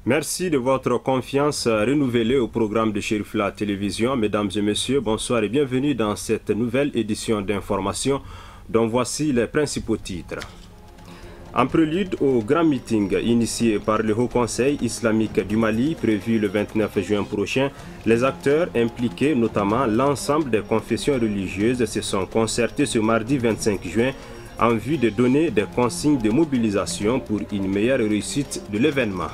Merci de votre confiance renouvelée au programme de Cherifla Télévision. Mesdames et messieurs, bonsoir et bienvenue dans cette nouvelle édition d'information dont voici les principaux titres. En prélude au grand meeting initié par le Haut Conseil islamique du Mali, prévu le 29 juin prochain, les acteurs impliqués, notamment l'ensemble des confessions religieuses, se sont concertés ce mardi 25 juin en vue de donner des consignes de mobilisation pour une meilleure réussite de l'événement.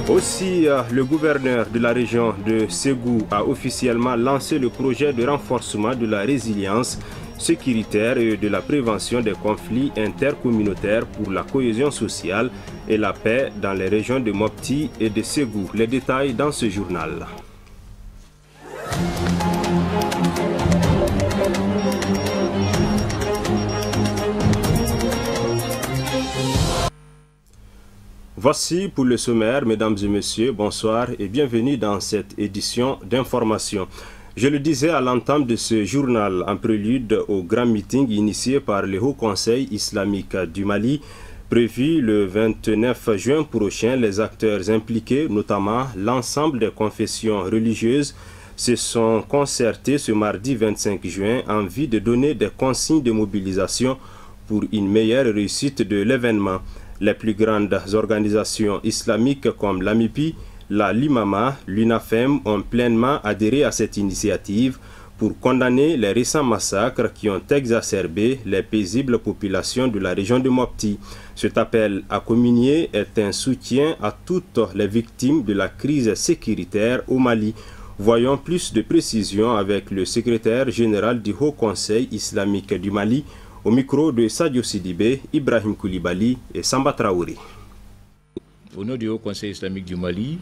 Aussi, le gouverneur de la région de Ségou a officiellement lancé le projet de renforcement de la résilience sécuritaire et de la prévention des conflits intercommunautaires pour la cohésion sociale et la paix dans les régions de Mopti et de Ségou. Les détails dans ce journal. Voici pour le sommaire, mesdames et messieurs, bonsoir et bienvenue dans cette édition d'information. Je le disais à l'entame de ce journal, en prélude au grand meeting initié par le Haut Conseil islamique du Mali, prévu le 29 juin prochain, les acteurs impliqués, notamment l'ensemble des confessions religieuses, se sont concertés ce mardi 25 juin en vue de donner des consignes de mobilisation pour une meilleure réussite de l'événement. Les plus grandes organisations islamiques comme l'AMIPI, la Limama, l'UNAFEM ont pleinement adhéré à cette initiative pour condamner les récents massacres qui ont exacerbé les paisibles populations de la région de Mopti. Cet appel à communier est un soutien à toutes les victimes de la crise sécuritaire au Mali. Voyons plus de précisions avec le secrétaire général du Haut Conseil islamique du Mali, au micro de Sadio Sidibé, Ibrahim Koulibaly et Samba Traoré. Au nom du Haut Conseil islamique du Mali,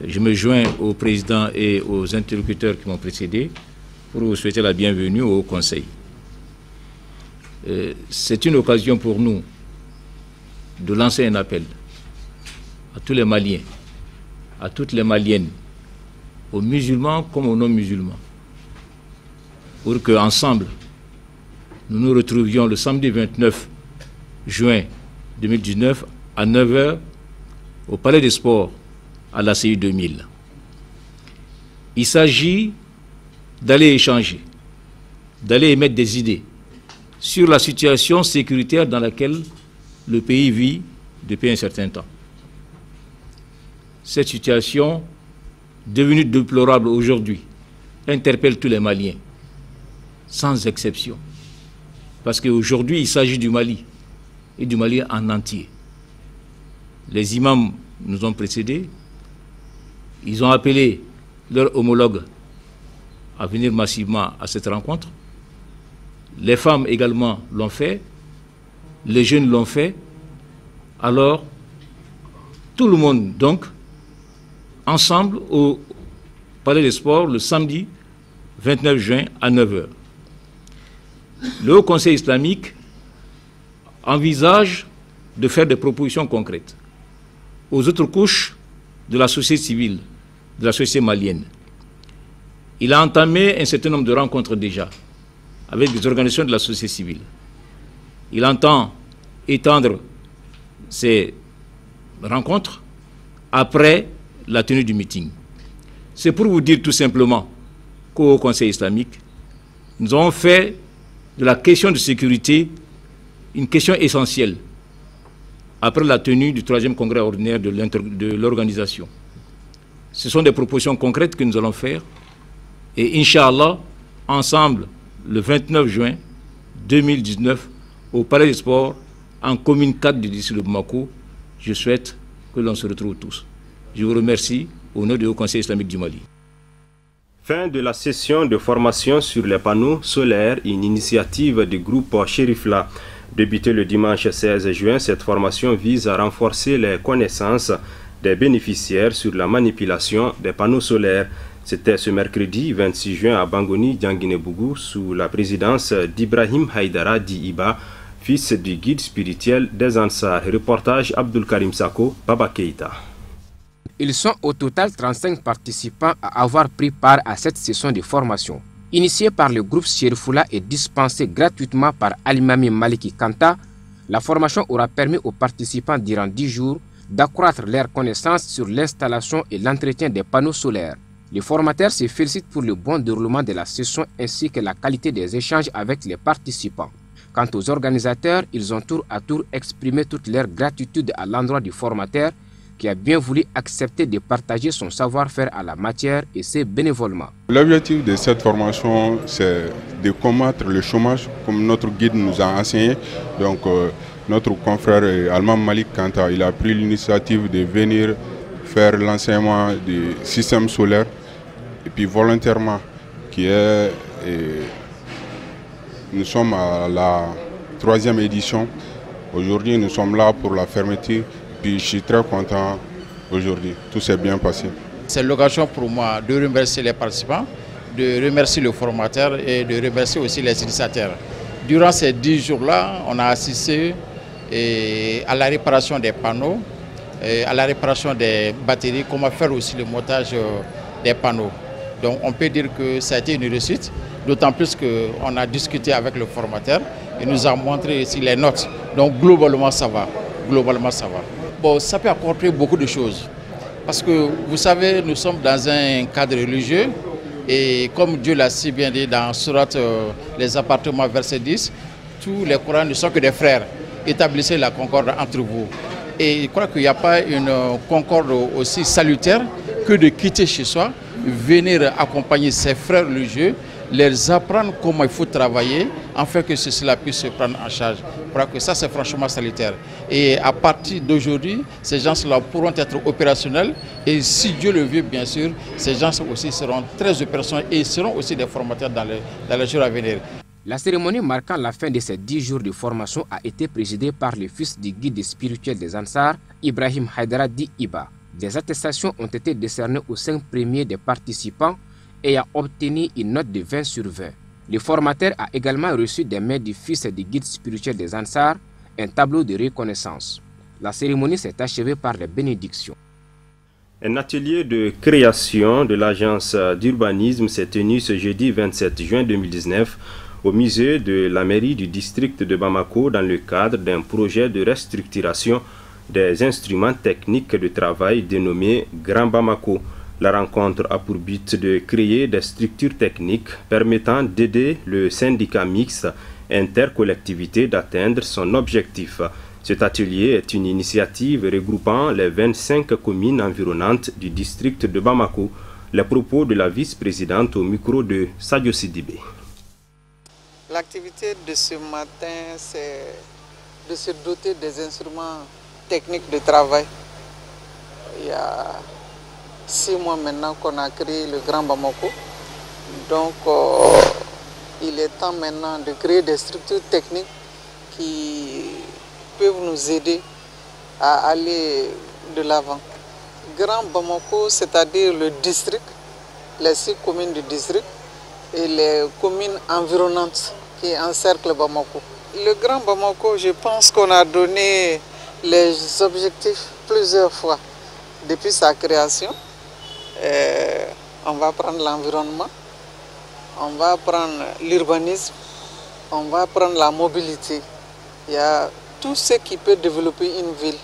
je me joins aux présidents et aux interlocuteurs qui m'ont précédé pour vous souhaiter la bienvenue au Haut Conseil. C'est une occasion pour nous de lancer un appel à tous les Maliens, à toutes les Maliennes, aux musulmans comme aux non-musulmans, pour qu'ensemble, nous nous retrouvions le samedi 29 juin 2019 à 9h au Palais des Sports à l'ACI 2000. Il s'agit d'aller échanger, d'aller émettre des idées sur la situation sécuritaire dans laquelle le pays vit depuis un certain temps. Cette situation, devenue déplorable aujourd'hui, interpelle tous les Maliens, sans exception. Parce qu'aujourd'hui, il s'agit du Mali, et du Mali en entier. Les imams nous ont précédés, ils ont appelé leurs homologues à venir massivement à cette rencontre. Les femmes également l'ont fait, les jeunes l'ont fait. Alors, tout le monde, donc, ensemble au Palais des Sports le samedi 29 juin à 9h. Le Haut Conseil islamique envisage de faire des propositions concrètes aux autres couches de la société civile, de la société malienne. Il a entamé un certain nombre de rencontres déjà avec des organisations de la société civile. Il entend étendre ces rencontres après la tenue du meeting. C'est pour vous dire tout simplement qu'au Haut Conseil islamique, nous avons fait de la question de sécurité une question essentielle après la tenue du 3e congrès ordinaire de l'organisation. Ce sont des propositions concrètes que nous allons faire et Inch'Allah, ensemble, le 29 juin 2019, au Palais des Sports, en commune 4 du district de Bamako, je souhaite que l'on se retrouve tous. Je vous remercie au nom du Haut Conseil islamique du Mali. Fin de la session de formation sur les panneaux solaires, une initiative du groupe Cherifla. Débutée le dimanche 16 juin, cette formation vise à renforcer les connaissances des bénéficiaires sur la manipulation des panneaux solaires. C'était ce mercredi 26 juin à Bangoni, Dianguiné-Bougou, sous la présidence d'Ibrahim Haïdara Diiba, fils du guide spirituel des Ansar. Reportage Abdul Karim Sako, Baba Keïta. Ils sont au total 35 participants à avoir pris part à cette session de formation. Initiée par le groupe Cherifoula et dispensée gratuitement par Alimami Maliki Kanta, la formation aura permis aux participants durant 10 jours d'accroître leurs connaissances sur l'installation et l'entretien des panneaux solaires. Les formateurs se félicitent pour le bon déroulement de la session ainsi que la qualité des échanges avec les participants. Quant aux organisateurs, ils ont tour à tour exprimé toute leur gratitude à l'endroit du formateur qui a bien voulu accepter de partager son savoir-faire à la matière et c'est bénévolement. L'objectif de cette formation, c'est de combattre le chômage, comme notre guide nous a enseigné. Donc, notre confrère Allemand Malik Kanta, il a pris l'initiative de venir faire l'enseignement du système solaire et puis volontairement, nous sommes à la 3e édition. Aujourd'hui, nous sommes là pour la fermeture. Puis je suis très content aujourd'hui. Tout s'est bien passé. C'est l'occasion pour moi de remercier les participants, de remercier le formateur et de remercier aussi les initiateurs. Durant ces 10 jours-là, on a assisté à la réparation des panneaux, à la réparation des batteries, comment faire aussi le montage des panneaux. Donc on peut dire que ça a été une réussite, d'autant plus qu'on a discuté avec le formateur et nous a montré ici les notes. Donc globalement ça va. Globalement ça va. Bon, ça peut apporter beaucoup de choses. Parce que vous savez, nous sommes dans un cadre religieux et comme Dieu l'a si bien dit dans Sourate les appartements verset 10, tous les Corans ne sont que des frères. Établissez la concorde entre vous. Et je crois qu'il n'y a pas une concorde aussi salutaire que de quitter chez soi, venir accompagner ses frères religieux, leur apprendre comment il faut travailler, afin que cela puisse se prendre en charge. Je crois que ça, c'est franchement salutaire. Et à partir d'aujourd'hui, ces gens-là pourront être opérationnels. Et si Dieu le veut, bien sûr, ces gens aussi seront très opérationnels et seront aussi des formateurs dans les jours à venir. La cérémonie marquant la fin de ces 10 jours de formation a été présidée par le fils du guide spirituel des Ansar, Ibrahim Haidara Di Iba. Des attestations ont été décernées aux 5 premiers des participants et a obtenu une note de 20 sur 20. Le formateur a également reçu des mains du fils du guide spirituel des Ansar un tableau de reconnaissance. La cérémonie s'est achevée par les bénédictions. Un atelier de création de l'agence d'urbanisme s'est tenu ce jeudi 27 juin 2019 au musée de la mairie du district de Bamako dans le cadre d'un projet de restructuration des instruments techniques de travail dénommé Grand Bamako. La rencontre a pour but de créer des structures techniques permettant d'aider le syndicat mixte intercollectivité d'atteindre son objectif. Cet atelier est une initiative regroupant les 25 communes environnantes du district de Bamako. Les propos de la vice-présidente au micro de Sadio Sidibé. L'activité de ce matin, c'est de se doter des instruments techniques de travail. Il y a 6 mois maintenant qu'on a créé le Grand Bamako. Donc, il est temps maintenant de créer des structures techniques qui peuvent nous aider à aller de l'avant. Grand Bamako, c'est-à-dire le district, les 6 communes du district et les communes environnantes qui encerclent Bamako. Le Grand Bamako, je pense qu'on a donné les objectifs plusieurs fois depuis sa création. On va prendre l'environnement, on va prendre l'urbanisme, on va prendre la mobilité. Il y a tout ce qui peut développer une ville.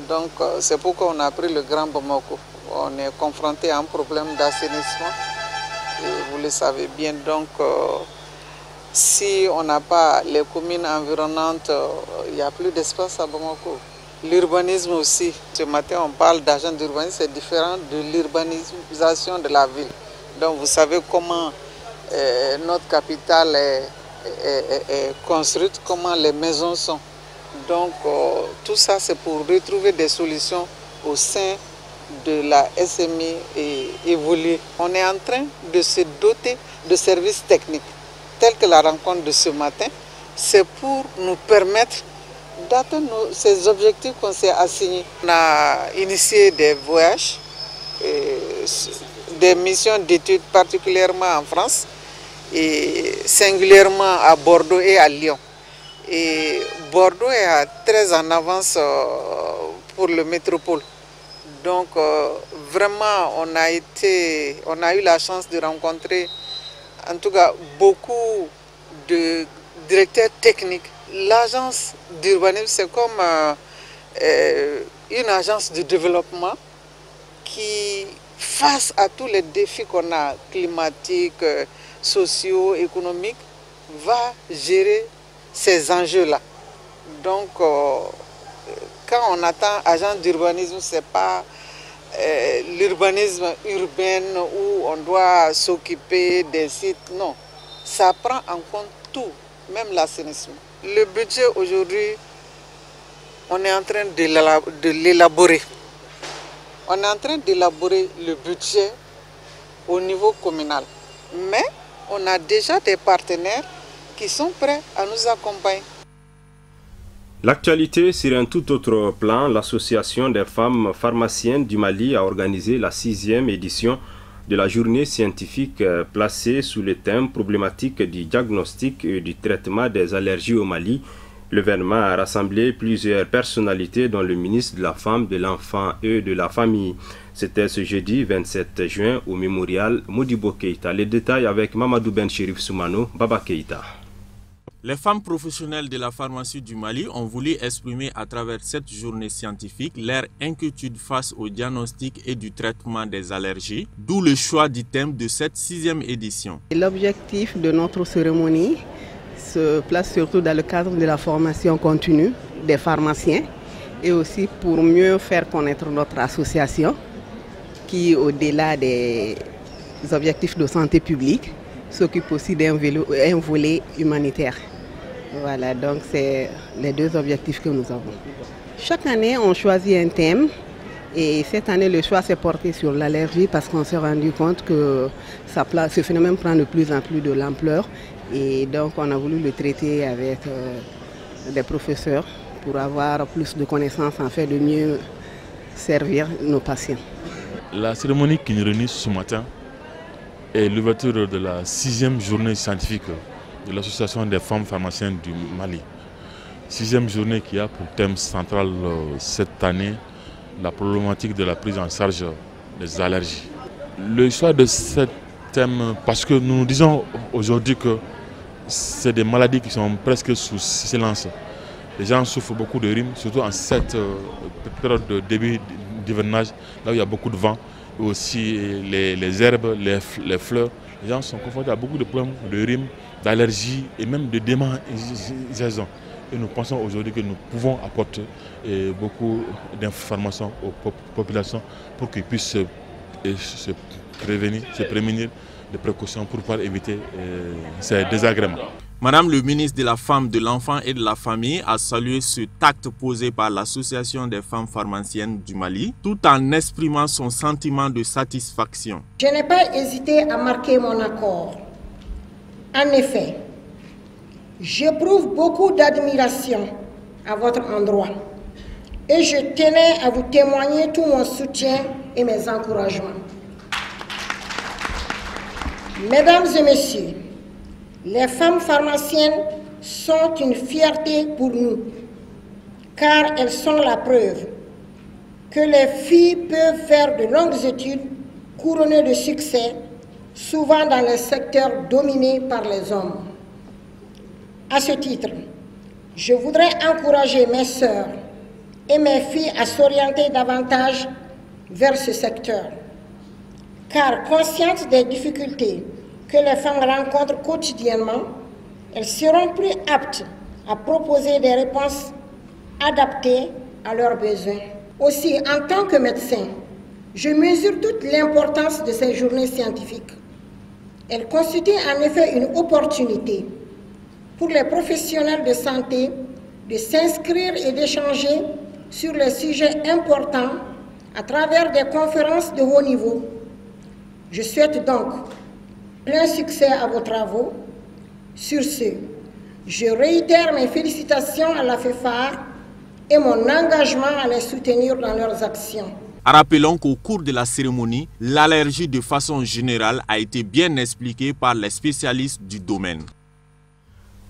Donc c'est pourquoi on a pris le Grand Bamako. On est confronté à un problème d'assainissement. Et vous le savez bien, donc si on n'a pas les communes environnantes, il n'y a plus d'espace à Bamako. L'urbanisme aussi, ce matin on parle d'agent d'urbanisme, c'est différent de l'urbanisation de la ville. Donc vous savez comment notre capitale est construite, comment les maisons sont. Donc tout ça c'est pour retrouver des solutions au sein de la SMI et évoluer. On est en train de se doter de services techniques tels que la rencontre de ce matin. C'est pour nous permettre d'atteindre ces objectifs qu'on s'est assignés. On a initié des voyages, des missions d'études particulièrement en France et singulièrement à Bordeaux et à Lyon. Et Bordeaux est très en avance pour le métropole. Donc vraiment, on a eu la chance de rencontrer en tout cas beaucoup de directeurs techniques. L'agence d'urbanisme, c'est comme une agence de développement qui, face à tous les défis qu'on a, climatiques, sociaux, économiques, va gérer ces enjeux-là. Donc, quand on attend agent d'urbanisme, ce n'est pas l'urbanisme urbain où on doit s'occuper des sites. Non, ça prend en compte tout, même l'assainissement. Le budget aujourd'hui, on est en train de l'élaborer. On est en train d'élaborer le budget au niveau communal. Mais on a déjà des partenaires qui sont prêts à nous accompagner. L'actualité sur un tout autre plan, l'Association des femmes pharmaciennes du Mali a organisé la 6e édition de la journée scientifique placée sous le thème problématique du diagnostic et du traitement des allergies au Mali. L'événement a rassemblé plusieurs personnalités dont le ministre de la Femme, de l'Enfant et de la Famille. C'était ce jeudi 27 juin au mémorial Modibo Keïta. Les détails avec Mamadou Ben Chérif Soumano, Baba Keïta. Les femmes professionnelles de la pharmacie du Mali ont voulu exprimer à travers cette journée scientifique leur inquiétude face au diagnostic et du traitement des allergies, d'où le choix du thème de cette 6e édition. L'objectif de notre cérémonie se place surtout dans le cadre de la formation continue des pharmaciens et aussi pour mieux faire connaître notre association qui, au-delà des objectifs de santé publique, s'occupe aussi d'un volet humanitaire. Voilà, donc c'est les deux objectifs que nous avons. Chaque année, on choisit un thème et cette année, le choix s'est porté sur l'allergie parce qu'on s'est rendu compte que ce phénomène prend de plus en plus de l'ampleur et donc on a voulu le traiter avec des professeurs pour avoir plus de connaissances afin de mieux servir nos patients. La cérémonie qui nous réunit ce matin est l'ouverture de la 6e journée scientifique de l'Association des femmes pharmaciennes du Mali. 6e journée qui a pour thème central cette année la problématique de la prise en charge des allergies. Le choix de ce thème, parce que nous disons aujourd'hui que c'est des maladies qui sont presque sous silence. Les gens souffrent beaucoup de rhume, surtout en cette période de début d'hivernage, là où il y a beaucoup de vent, et aussi les herbes, les fleurs. Les gens sont confrontés à beaucoup de problèmes de rhume, d'allergies et même de démangeaisons. Et nous pensons aujourd'hui que nous pouvons apporter beaucoup d'informations aux populations pour qu'ils puissent se prémunir des précautions pour pouvoir éviter ces désagréments. Madame le ministre de la Femme, de l'Enfant et de la Famille a salué ce acte posé par l'Association des femmes pharmaciennes du Mali, tout en exprimant son sentiment de satisfaction. Je n'ai pas hésité à marquer mon accord. En effet, j'éprouve beaucoup d'admiration à votre endroit et je tenais à vous témoigner tout mon soutien et mes encouragements. Mesdames et messieurs, les femmes pharmaciennes sont une fierté pour nous, car elles sont la preuve que les filles peuvent faire de longues études couronnées de succès, souvent dans les secteurs dominés par les hommes. À ce titre, je voudrais encourager mes sœurs et mes filles à s'orienter davantage vers ce secteur, car conscientes des difficultés que les femmes rencontrent quotidiennement, elles seront plus aptes à proposer des réponses adaptées à leurs besoins. Aussi, en tant que médecin, je mesure toute l'importance de ces journées scientifiques. Elles constituent en effet une opportunité pour les professionnels de santé de s'inscrire et d'échanger sur les sujets importants à travers des conférences de haut niveau. Je souhaite donc plein succès à vos travaux. Sur ce, je réitère mes félicitations à la FEFAR et mon engagement à les soutenir dans leurs actions. Rappelons qu'au cours de la cérémonie, l'allergie de façon générale a été bien expliquée par les spécialistes du domaine.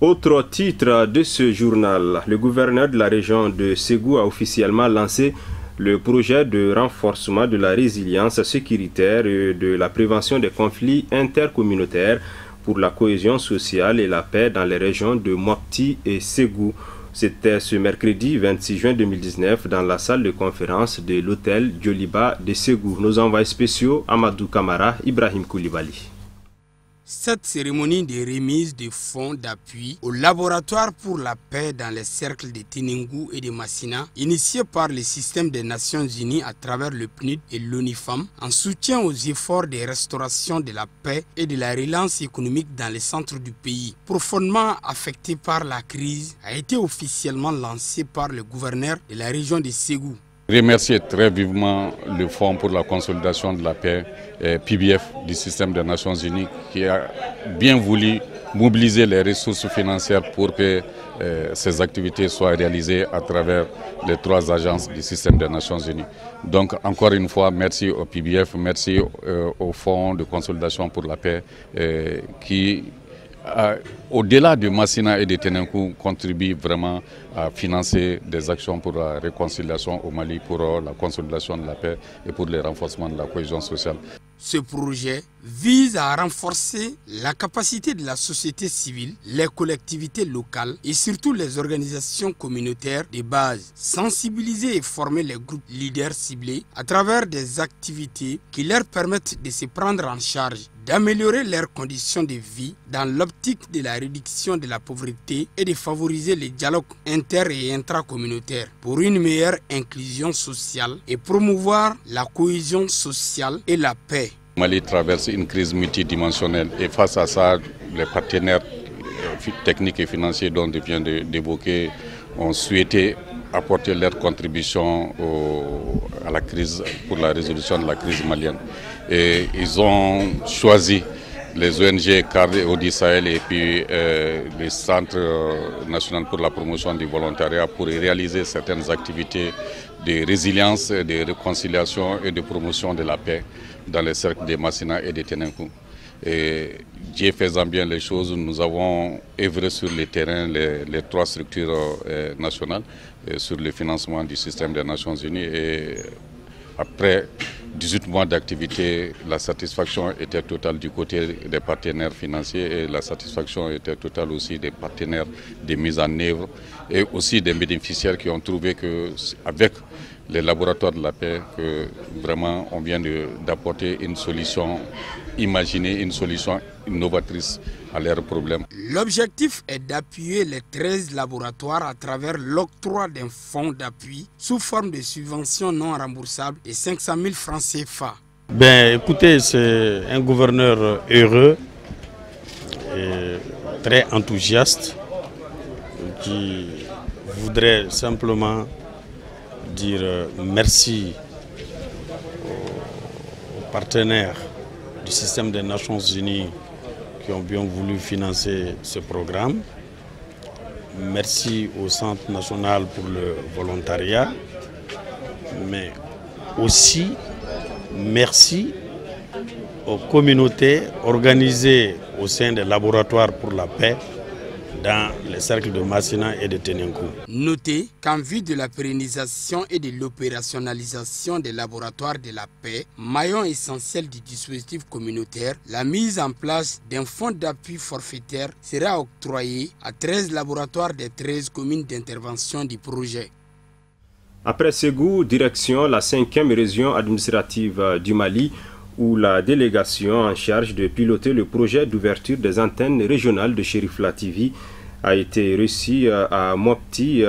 Autre titre de ce journal, le gouverneur de la région de Ségou a officiellement lancé le projet de renforcement de la résilience sécuritaire et de la prévention des conflits intercommunautaires pour la cohésion sociale et la paix dans les régions de Mopti et Ségou. C'était ce mercredi 26 juin 2019 dans la salle de conférence de l'hôtel Djoliba de Ségou. Nos envoyés spéciaux Amadou Kamara, Ibrahim Koulibaly. Cette cérémonie de remise de fonds d'appui au laboratoire pour la paix dans les cercles de Tenengu et de Massina, initiée par le système des Nations Unies à travers le PNUD et l'ONIFAM, en soutien aux efforts de restauration de la paix et de la relance économique dans les centres du pays, profondément affectés par la crise, a été officiellement lancée par le gouverneur de la région de Ségou. Remercier très vivement le Fonds pour la consolidation de la paix, PBF du système des Nations Unies, qui a bien voulu mobiliser les ressources financières pour que ces activités soient réalisées à travers les 3 agences du système des Nations Unies. Donc encore une fois, merci au PBF, merci au Fonds de consolidation pour la paix qui, au-delà de Massina et de Tenengu, contribue vraiment à financer des actions pour la réconciliation au Mali, pour la consolidation de la paix et pour le renforcement de la cohésion sociale. Ce projet vise à renforcer la capacité de la société civile, les collectivités locales et surtout les organisations communautaires de base, sensibiliser et former les groupes leaders ciblés à travers des activités qui leur permettent de se prendre en charge, d'améliorer leurs conditions de vie dans l'optique de la réduction de la pauvreté et de favoriser le dialogue inter- et intracommunautaire pour une meilleure inclusion sociale et promouvoir la cohésion sociale et la paix. Mali traverse une crise multidimensionnelle et face à ça, les partenaires techniques et financiers dont je viens d'évoquer ont souhaité apporter leur contribution à la crise, pour la résolution de la crise malienne. Et ils ont choisi les ONG CARD et Audi Sahel et puis le Centre national pour la promotion du volontariat pour réaliser certaines activités de résilience, de réconciliation et de promotion de la paix dans les cercles de Massina et de Tenengu. Et Dieu faisant bien les choses, nous avons œuvré sur le terrain les 3 structures nationales sur le financement du système des Nations Unies. Et après 18 mois d'activité, la satisfaction était totale du côté des partenaires financiers et la satisfaction était totale aussi des partenaires de mise en œuvre et aussi des bénéficiaires qui ont trouvé qu'avec les laboratoires de la paix, que vraiment on vient d'apporter une solution imaginée, une solution innovatrice à leurs problèmes. L'objectif est d'appuyer les 13 laboratoires à travers l'octroi d'un fonds d'appui sous forme de subventions non remboursables de 500 000 francs CFA. Écoutez, c'est un gouverneur heureux et très enthousiaste qui voudrait simplement dire merci aux partenaires du système des Nations Unies qui ont bien voulu financer ce programme. Merci au Centre national pour le volontariat, mais aussi merci aux communautés organisées au sein des laboratoires pour la paix dans les cercles de Massina et de Tenengu. Notez qu'en vue de la pérennisation et de l'opérationnalisation des laboratoires de la paix, maillon essentiel du dispositif communautaire, la mise en place d'un fonds d'appui forfaitaire sera octroyée à 13 laboratoires des 13 communes d'intervention du projet. Après Ségou, direction la 5e région administrative du Mali, où la délégation en charge de piloter le projet d'ouverture des antennes régionales de Cherifla TV a été reçue à Mopti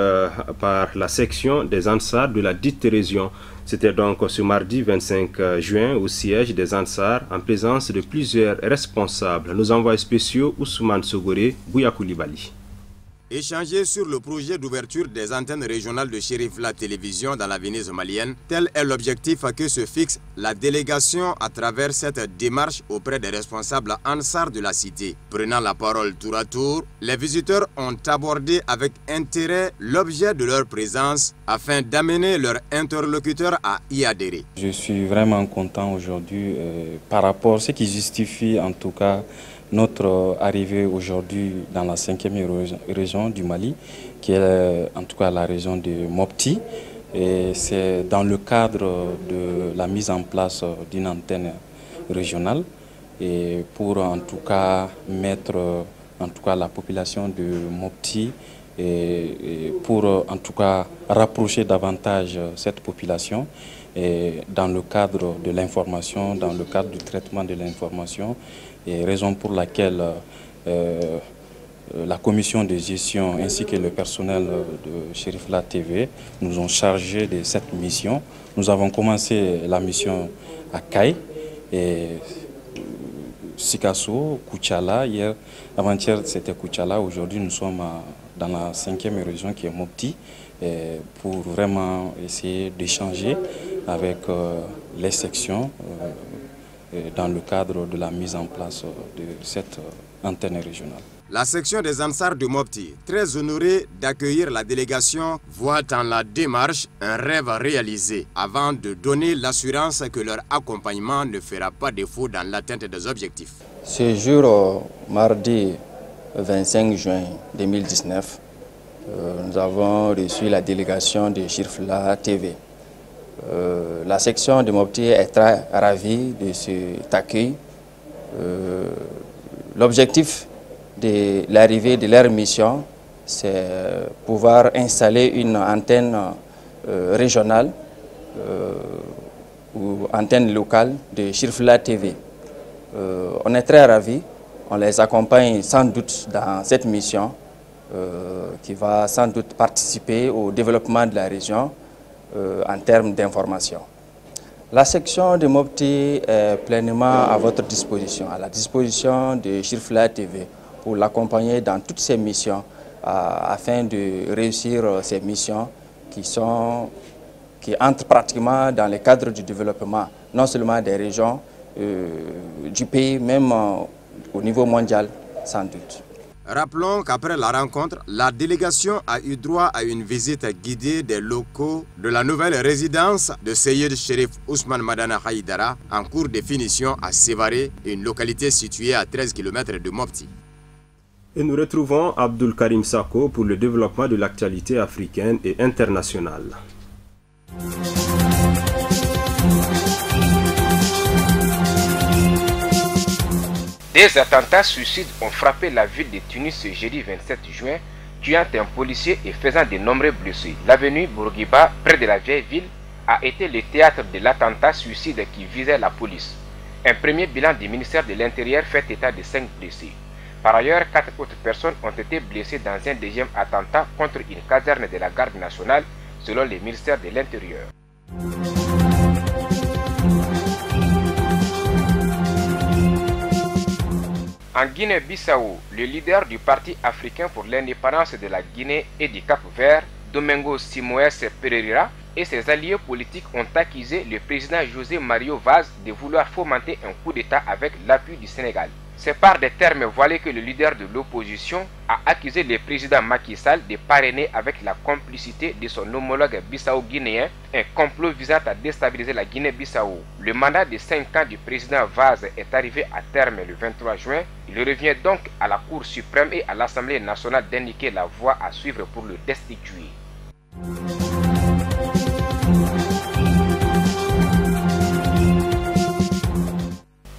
par la section des Ansars de la dite région. C'était donc ce mardi 25 juin au siège des Ansars en présence de plusieurs responsables. Nos envoyés spéciaux Ousmane Sogoré, Bouya Koulibaly. Échanger sur le projet d'ouverture des antennes régionales de Cherifla Télévision dans la Venise malienne, tel est l'objectif que se fixe la délégation à travers cette démarche auprès des responsables Ansar de la cité. Prenant la parole tour à tour, les visiteurs ont abordé avec intérêt l'objet de leur présence afin d'amener leurs interlocuteurs à y adhérer. Je suis vraiment content aujourd'hui par rapport à ce qui justifie en tout cas notre arrivée aujourd'hui dans la 5e région du Mali, qui est en tout cas la région de Mopti. Et c'est dans le cadre de la mise en place d'une antenne régionale et pour en tout cas mettre la population de Mopti et pour en tout cas rapprocher davantage cette population et dans le cadre de l'information, dans le cadre du traitement de l'information, et raison pour laquelle la commission de gestion ainsi que le personnel de Cherifla TV nous ont chargés de cette mission. Nous avons commencé la mission à Kaye et Sikasso, Koutiala, hier, avant-hier c'était Koutiala, aujourd'hui nous sommes dans la 5e région qui est Mopti pour vraiment essayer d'échanger avec les sections dans le cadre de la mise en place de cette antenne régionale. La section des Ansars de Mopti, très honorée d'accueillir la délégation, voit en la démarche un rêve réalisé avant de donner l'assurance que leur accompagnement ne fera pas défaut dans l'atteinte des objectifs. Ce jour, mardi 25 juin 2019, nous avons reçu la délégation de Cherifla TV. La section de Mopti est très ravie de cet accueil. L'objectif de l'arrivée de leur mission, c'est pouvoir installer une antenne régionale ou antenne locale de Cherifla TV. On est très ravis, on les accompagne sans doute dans cette mission qui va sans doute participer au développement de la région en termes d'information. La section de Mopti est pleinement à votre disposition, à la disposition de Cherifla TV pour l'accompagner dans toutes ses missions afin de réussir ces missions qui entrent pratiquement dans le cadre du développement, non seulement des régions, du pays, même au niveau mondial, sans doute. Rappelons qu'après la rencontre, la délégation a eu droit à une visite guidée des locaux de la nouvelle résidence de Seyed Cherif Ousmane Madana Haïdara en cours de finition à Sévaré, une localité située à 13 km de Mopti. Et nous retrouvons Abdul Karim Sako pour le développement de l'actualité africaine et internationale. Des attentats suicides ont frappé la ville de Tunis ce jeudi 27 juin, tuant un policier et faisant de nombreux blessés. L'avenue Bourguiba, près de la vieille ville, a été le théâtre de l'attentat suicide qui visait la police. Un premier bilan du ministère de l'Intérieur fait état de 5 blessés. Par ailleurs, 4 autres personnes ont été blessées dans un deuxième attentat contre une caserne de la garde nationale, selon le ministère de l'Intérieur. En Guinée-Bissau, le leader du Parti africain pour l'indépendance de la Guinée et du Cap-Vert, Domingos Simoes Pereira, et ses alliés politiques ont accusé le président José Mario Vaz de vouloir fomenter un coup d'État avec l'appui du Sénégal. C'est par des termes voilés que le leader de l'opposition a accusé le président Macky Sall de parrainer avec la complicité de son homologue bissau-guinéen un complot visant à déstabiliser la Guinée-Bissau. Le mandat de 5 ans du président Vaz est arrivé à terme le 23 juin. Il revient donc à la Cour suprême et à l'Assemblée nationale d'indiquer la voie à suivre pour le destituer.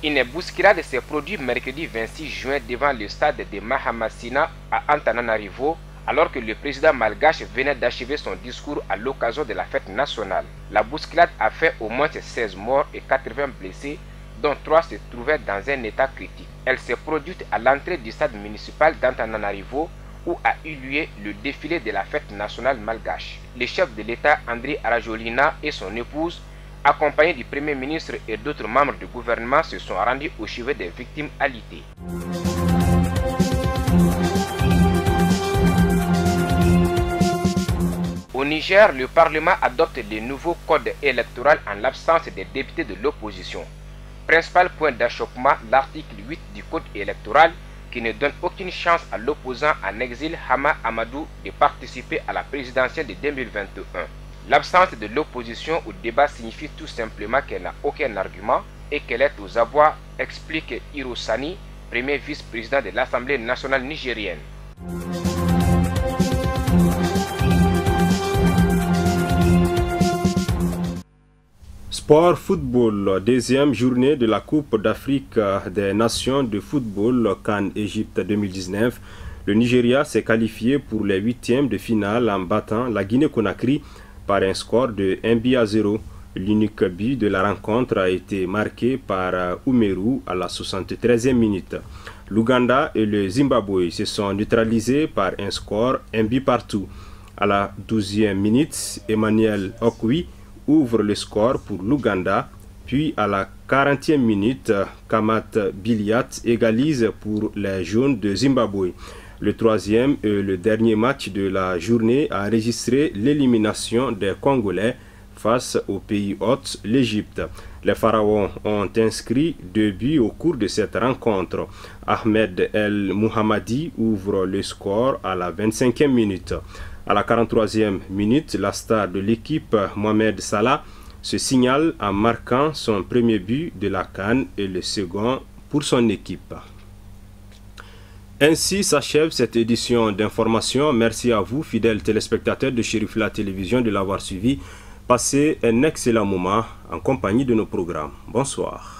Une bousculade s'est produite mercredi 26 juin devant le stade de Mahamassina à Antananarivo, alors que le président malgache venait d'achever son discours à l'occasion de la fête nationale. La bousculade a fait au moins 16 morts et 80 blessés, dont 3 se trouvaient dans un état critique. Elle s'est produite à l'entrée du stade municipal d'Antananarivo, où a eu lieu le défilé de la fête nationale malgache. Le chef de l'État Andry Rajoelina et son épouse, accompagnés du Premier ministre et d'autres membres du gouvernement, se sont rendus au chevet des victimes alitées. Au Niger, le Parlement adopte le nouveau code électoral en l'absence des députés de l'opposition. Principal point d'achoppement, l'article 8 du code électoral qui ne donne aucune chance à l'opposant en exil Hama Amadou de participer à la présidentielle de 2021. L'absence de l'opposition au débat signifie tout simplement qu'elle n'a aucun argument et qu'elle est aux abois, explique Hiro Sani, premier vice-président de l'Assemblée nationale nigérienne. Sport football, deuxième journée de la Coupe d'Afrique des Nations de football CAN Égypte 2019. Le Nigeria s'est qualifié pour les huitièmes de finale en battant la Guinée-Conakry par un score de 1-0. L'unique but de la rencontre a été marqué par Oumerou à la 73e minute. L'Ouganda et le Zimbabwe se sont neutralisés par un score 1 but partout. À la 12e minute, Emmanuel Okwi ouvre le score pour l'Ouganda, puis à la 40e minute, Kamat Biliat égalise pour les jaunes de Zimbabwe. Le troisième et le dernier match de la journée a enregistré l'élimination des Congolais face au pays hôte, l'Égypte. Les Pharaons ont inscrit 2 buts au cours de cette rencontre. Ahmed El Mohammadi ouvre le score à la 25e minute. À la 43e minute, la star de l'équipe, Mohamed Salah, se signale en marquant son premier but de la CAN et le second pour son équipe. Ainsi s'achève cette édition d'information. Merci à vous, fidèles téléspectateurs de Chérifla Télévision, de l'avoir suivi. Passez un excellent moment en compagnie de nos programmes. Bonsoir.